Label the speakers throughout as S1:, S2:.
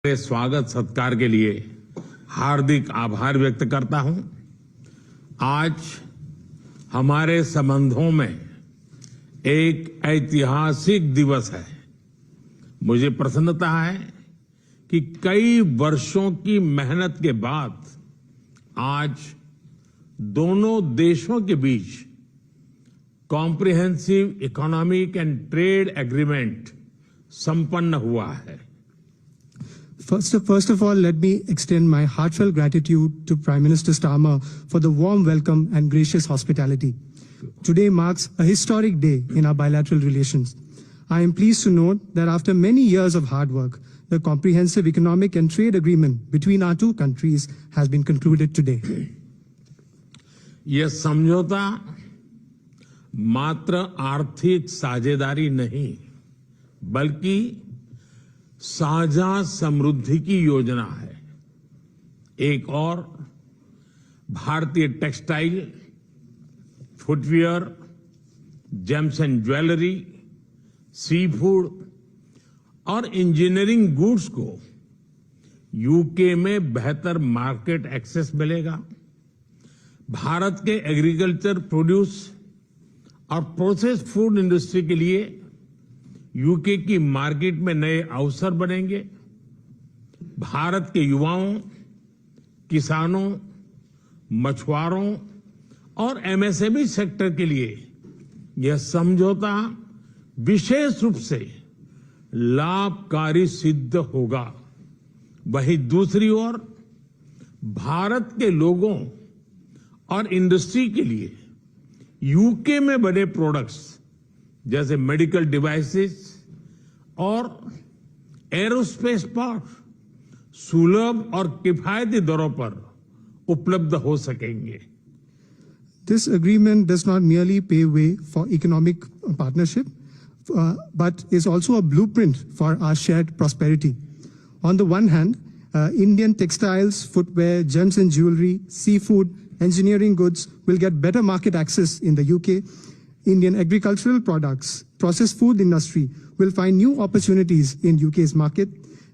S1: स्वागत सत्कार के लिए हार्दिक आभार व्यक्त करता हूं। आज हमारे संबंधों में एक ऐतिहासिक दिवस है। मुझे प्रसन्नता है कि कई वर्षों की मेहनत के बाद आज दोनों देशों के बीच comprehensive economic and trade agreement संपन्न हुआ है।
S2: First of all, let me extend my heartfelt gratitude to Prime Minister Starmer for the warm welcome and gracious hospitality. Today marks a historic day in our bilateral relations. I am pleased to note that after many years of hard work, the comprehensive economic and trade agreement between our two countries has been concluded today.
S1: यह समझौता मात्र आर्थिक साझेदारी नहीं, बल्कि साझा समृद्धि की योजना है। एक और भारतीय textile, footwear, gems and jewellery, seafood और इंजीनियरिंग गुड्स को यूके में बेहतर मार्केट एक्सेस मिलेगा। भारत के एग्रीकल्चर, प्रोड्यूस और प्रोसेस्ड फूड इंडस्ट्री के लिए यूके की मार्केट में नए अवसर बनेंगे। भारत के युवाओं, किसानों, मछुआरों और एमएसएमई सेक्टर के लिए यह समझौता विशेष रूप से लाभकारी सिद्ध होगा। वहीं दूसरी ओर भारत के लोगों और इंडस्ट्री के लिए यूके में बने प्रोडक्ट्स जैसे मेडिकल डिवाइसेस और एरोस्पेस पार्ट सुलभ और किफायती दरों पर उपलब्ध हो सकेंगे।
S2: This agreement does not merely pave way for economic partnership, but is also a blueprint for our shared prosperity. On the one hand, Indian textiles, footwear, gems and jewelry, seafood, engineering goods will get better market access in the UK. Indian agricultural products, processed food industry will find new opportunities in UK's market.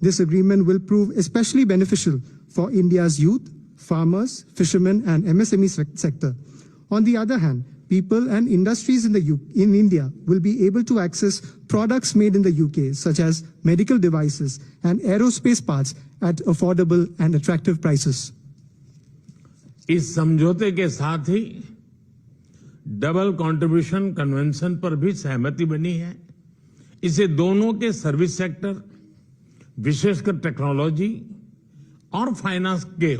S2: This agreement will prove especially beneficial for India's youth, farmers, fishermen and MSME sector. On the other hand, people and industries in India will be able to access products made in the UK such as medical devices and aerospace parts at affordable and attractive prices.
S1: इस समझौते के साथ ही double contribution convention पर भी सहमति बनी है। इसे दोनों के सर्विस सेक्टर, विशेषकर टेक्नोलॉजी और फाइनेंस के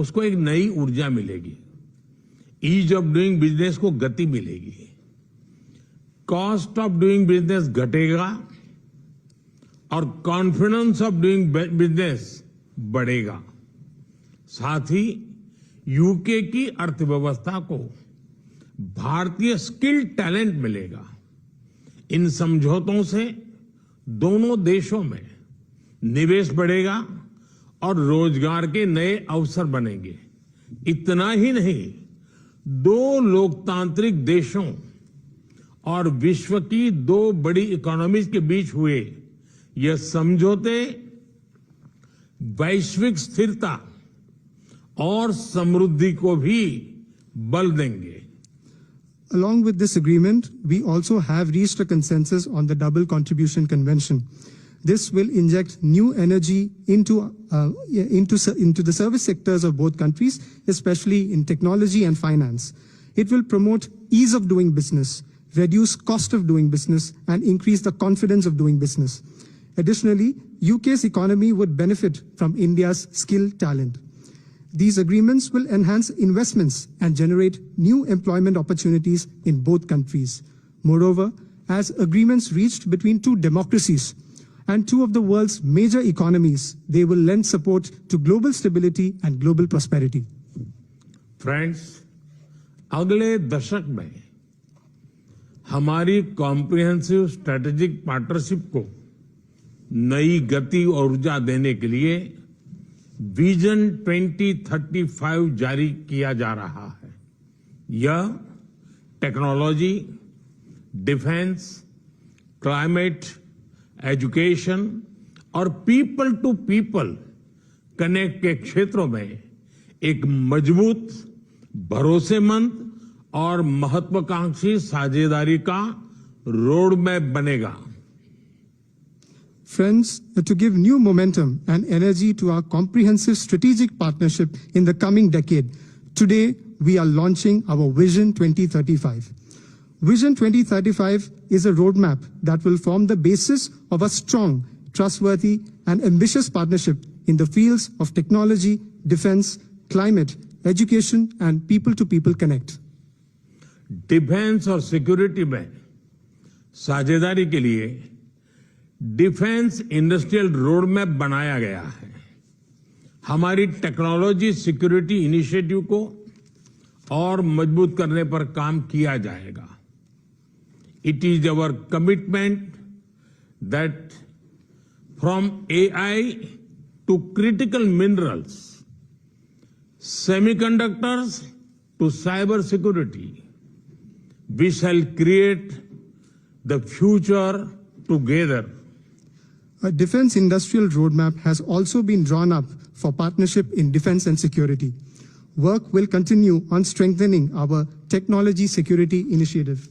S1: उसको एक नई ऊर्जा मिलेगी। ईज ऑफ डूइंग बिजनेस को गति मिलेगी। कॉस्ट ऑफ डूइंग बिजनेस घटेगा और कॉन्फिडेंस ऑफ डूइंग बिजनेस बढ़ेगा। साथ ही यूके की अर्थव्यवस्था को भारतीय स्किल टैलेंट मिलेगा। इन समझौतों से दोनों देशों में निवेश बढ़ेगा और रोजगार के नए अवसर बनेंगे। इतना ही नहीं, दो लोकतांत्रिक देशों और विश्व की दो बड़ी इकोनॉमीज के बीच हुए यह समझौते वैश्विक स्थिरता और समृद्धि को भी बल देंगे।
S2: Along with this agreement, we also have reached a consensus on the Double Contribution Convention. This will inject new energy into the service sectors of both countries, especially in technology and finance. It will promote ease of doing business, reduce cost of doing business, and increase the confidence of doing business. Additionally, UK's economy would benefit from India's skilled talent. These agreements will enhance investments and generate new employment opportunities in both countries. Moreover, as agreements reached between two democracies and two of the world's major economies, they will lend support to global stability and global prosperity.
S1: Friends, अगले दशक में हमारी comprehensive strategic partnership को नई गति और ऊर्जा देने के लिए विजन 2035 जारी किया जा रहा है। यह टेक्नोलॉजी, डिफेंस, क्लाइमेट, एजुकेशन और पीपल टू पीपल कनेक्ट के क्षेत्रों में एक मजबूत, भरोसेमंद और महत्वाकांक्षी साझेदारी का रोड मैप बनेगा।
S2: Friends, to give new momentum and energy to our comprehensive strategic partnership in the coming decade, today we are launching our Vision 2035. Vision 2035 is a roadmap that will form the basis of a strong, trustworthy, and ambitious partnership in the fields of technology, defense, climate, education, and people-to-people connect.
S1: Defence और security में साझेदारी के लिए defence industrial road map बनाया गया है। हमारी technology security initiative को और मजबूत करने पर काम किया जाएगा। It is our commitment that from AI to critical minerals, semiconductors to cyber security, we shall create the future together.
S2: A defense industrial roadmap has also been drawn up for partnership in defense and security. Work will continue on strengthening our technology security initiative.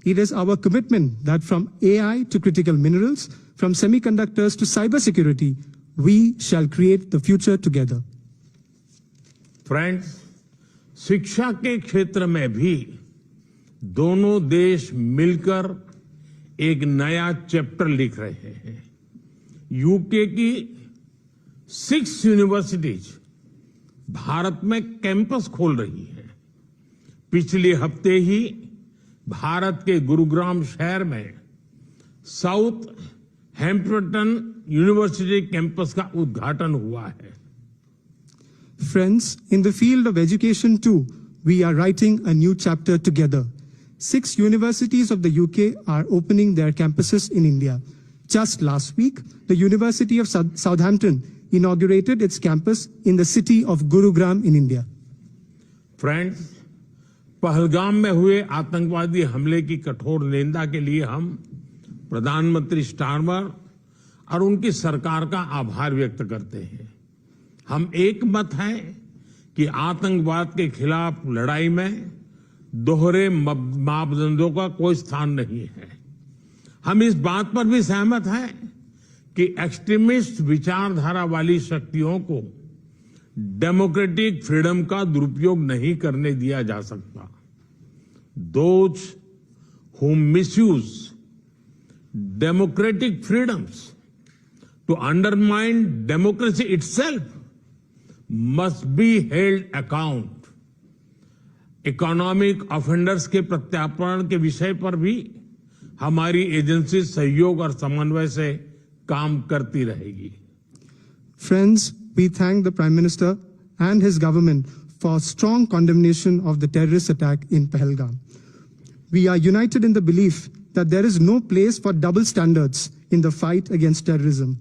S2: It is our commitment that from AI to critical minerals, from semiconductors to cybersecurity, we shall create the future together.
S1: Friends, शिक्षा के क्षेत्र में भी दोनों देश मिलकर एक नया चैप्टर लिख रहे हैं। यूके की 6 यूनिवर्सिटीज भारत में कैंपस खोल रही हैं। पिछले हफ्ते ही भारत के गुरुग्राम शहर में साउथ हैम्पटन यूनिवर्सिटी कैंपस का उद्घाटन हुआ है।
S2: Friends, in the field of education too, we are writing a new chapter together. 6 universities of the UK are opening their campuses in India. Just last week, the University of Southampton inaugurated its campus in the city of Gurugram in India.
S1: Friends, Pahalgam में हुए आतंकवादी हमले की कठोर निंदा के लिए हम प्रधानमंत्री स्टारमर और उनकी सरकार का आभार व्यक्त करते हैं। हम एक मत हैं कि आतंकवाद के खिलाफ लड़ाई में दोहरे मापदंडों का कोई स्थान नहीं है। हम इस बात पर भी सहमत हैं कि एक्सट्रीमिस्ट विचारधारा वाली शक्तियों को डेमोक्रेटिक फ्रीडम का दुरुपयोग नहीं करने दिया जा सकता। Those who misuse democratic freedoms to undermine democracy itself must be held account. Economic offenders के प्रत्यार्पण के विषय पर भी हमारी एजेंसी सहयोग और समन्वय से काम करती रहेगी।
S2: Friends, we thank the Prime Minister and his government for strong condemnation of the terrorist attack in Pahalgam. We are united in the belief that there is no place for double standards in the fight against terrorism.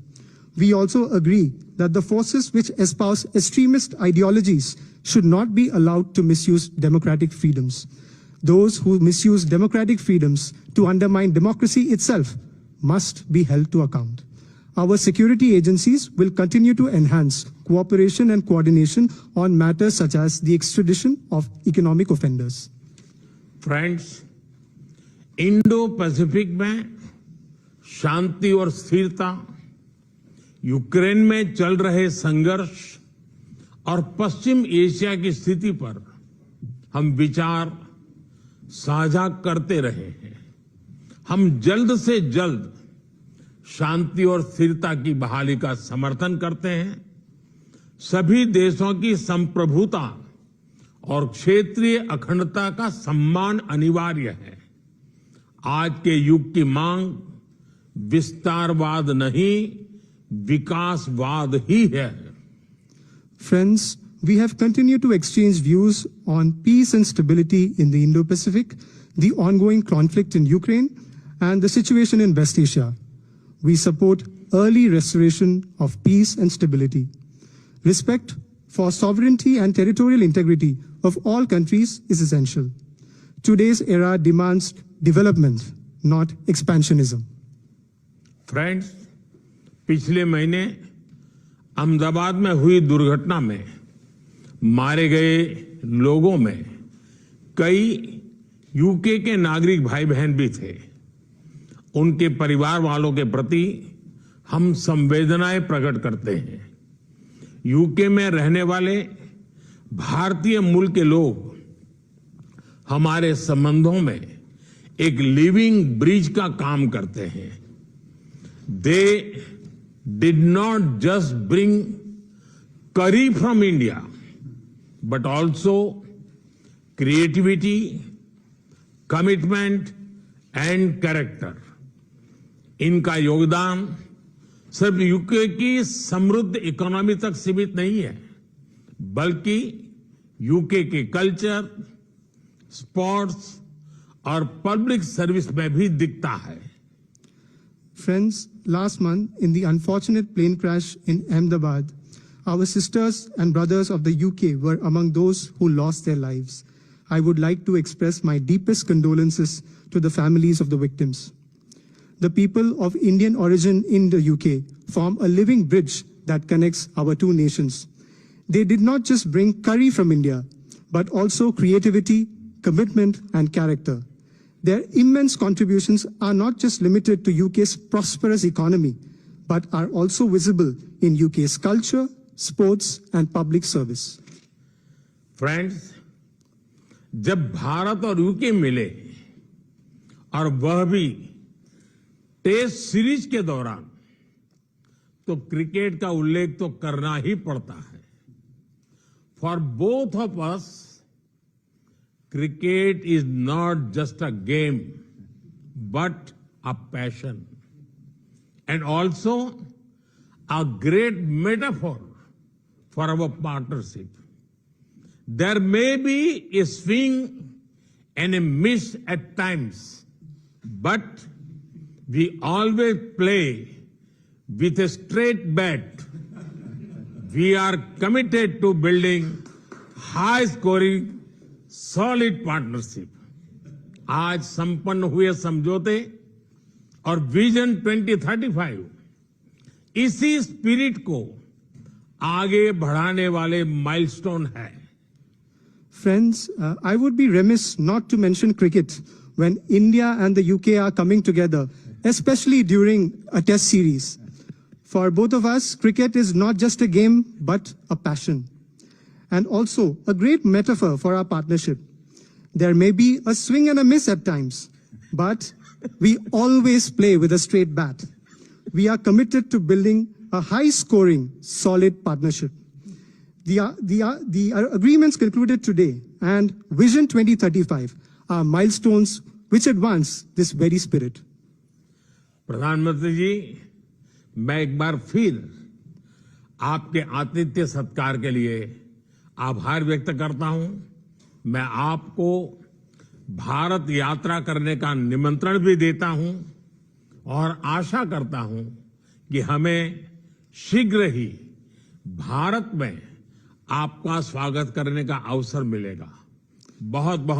S2: We also agree that the forces which espouse extremist ideologies should not be allowed to misuse democratic freedoms. Those who misuse democratic freedoms to undermine democracy itself must be held to account. Our security agencies will continue to enhance cooperation and coordination on matters such as the extradition of economic offenders.
S1: Friends, Indo-Pacific में शांति और स्थिरता, Ukraine में चल रहे संघर्ष और पश्चिम Asia की स्थिति पर हम विचार साझा करते रहे हैं। हम जल्द से जल्द शांति और स्थिरता की बहाली का समर्थन करते हैं। सभी देशों की संप्रभुता और क्षेत्रीय अखंडता का सम्मान अनिवार्य है। आज के युग की मांग विस्तारवाद नहीं, विकासवाद ही है।
S2: Friends, we have continued to exchange views on peace and stability in the Indo-Pacific, the ongoing conflict in Ukraine, and the situation in West Asia. We support early restoration of peace and stability. Respect for sovereignty and territorial integrity of all countries is essential. Today's era demands development, not expansionism.
S1: Friends, पिछले महीने अहमदाबाद में हुई दुर्घटना में मारे गए लोगों में कई यूके के नागरिक भाई बहन भी थे। उनके परिवार वालों के प्रति हम संवेदनाएं प्रकट करते हैं। यूके में रहने वाले भारतीय मूल के लोग हमारे संबंधों में एक लिविंग ब्रिज का काम करते हैं। They did not just bring curry from India, but also creativity, commitment and character. इनका योगदान सिर्फ यूके की समृद्ध इकोनॉमी तक सीमित नहीं है, बल्कि यूके के कल्चर, स्पोर्ट्स और पब्लिक सर्विस में भी दिखता है।
S2: Friends, last month in the unfortunate plane crash in Ahmedabad, our sisters and brothers of the UK were among those who lost their lives. I would like to express my deepest condolences to the families of the victims. The people of Indian origin in the UK form a living bridge that connects our two nations. They did not just bring curry from India, but also creativity, commitment, and character. Their immense contributions are not just limited to UK's prosperous economy, but are also visible in UK's culture, sports, and public service.
S1: Friends, जब भारत और UK मिले और वह भी test series के दौरान, तो cricket का उल्लेख तो करना ही पड़ता है। For both of us, cricket is not just a game, but a passion, and also a great metaphor for our partnership. There may be a swing and a miss at times, but we always play with a straight bat. We are committed to building high-scoring solid partnership. आज संपन्न हुए समझौते और vision 2035 इसी spirit को आगे बढ़ाने वाले माइलस्टोन है।
S2: Friends, I would be remiss not to mention cricket when India and the UK are coming together, especially during a test series. For both of us, cricket is not just a game, but a passion, and also a great metaphor for our partnership. There may be a swing and a miss at times, but we always play with a straight bat. We are committed to building a high-scoring, solid partnership. The agreements concluded today and Vision 2035 are milestones which advance this very spirit.
S1: प्रधानमंत्री जी, मैं एक बार फिर आपके आतिथ्य सत्कार के लिए आभार व्यक्त करता हूं। मैं आपको भारत यात्रा करने का निमंत्रण भी देता हूं और आशा करता हूं कि हमें शीघ्र ही भारत में आपका स्वागत करने का अवसर मिलेगा। बहुत बहुत